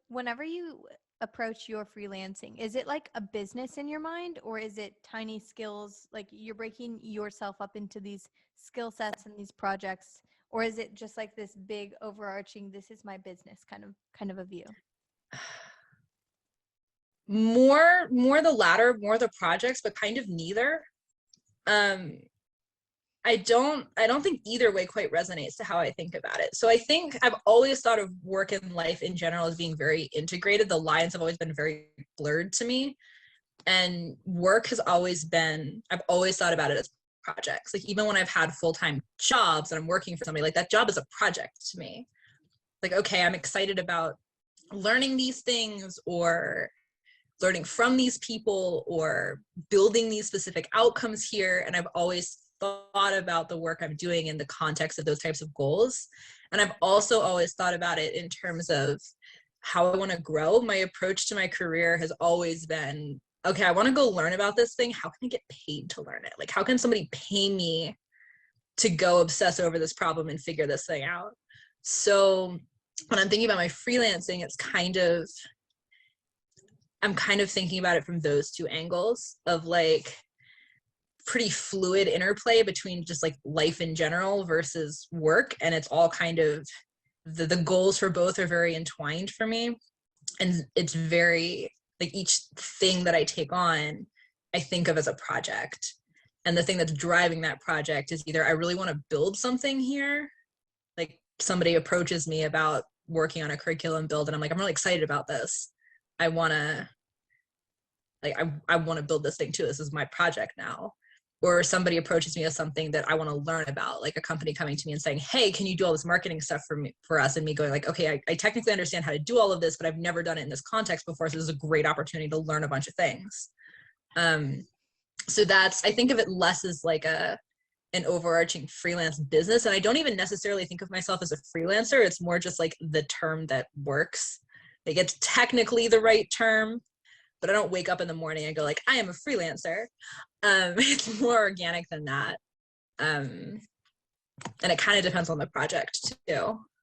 Whenever you approach your freelancing, is it like a business in your mind, or is it tiny skills, like you're breaking yourself up into these skill sets and these projects, or is it just like this big overarching, this is my business kind of a view? More the latter, more the projects, but kind of neither. Um, I don't think either way quite resonates to how I think about it. So I think I've always thought of work and life in general as being very integrated. The lines have always been very blurred to me. And work has always been, I've always thought about it as projects. Like even when I've had full-time jobs and I'm working for somebody, like that job is a project to me. Like, okay, I'm excited about learning these things or learning from these people or building these specific outcomes here. And I've always thought about the work I'm doing in the context of those types of goals. And I've also always thought about it in terms of how I want to grow. My approach to my career has always been, okay, I want to go learn about this thing. How can I get paid to learn it? Like, how can somebody pay me to go obsess over this problem and figure this thing out? So when I'm thinking about my freelancing, I'm kind of thinking about it from those two angles of like pretty fluid interplay between just like life in general versus work. And it's all kind of the goals for both are very entwined for me. And it's very like each thing that I take on, I think of as a project. And the thing that's driving that project is either I really want to build something here, like somebody approaches me about working on a curriculum build, and I'm like, I'm really excited about this. I want to I want to build this thing too. This is my project now. Or somebody approaches me as something that I want to learn about, like a company coming to me and saying, hey, can you do all this marketing stuff for us? And me going like, okay, I technically understand how to do all of this, but I've never done it in this context before. So this is a great opportunity to learn a bunch of things. So I think of it less as like an overarching freelance business. And I don't even necessarily think of myself as a freelancer. It's more just like the term that works. Like it's technically the right term, but I don't wake up in the morning and go like, I am a freelancer. It's more organic than that. And it kind of depends on the project too.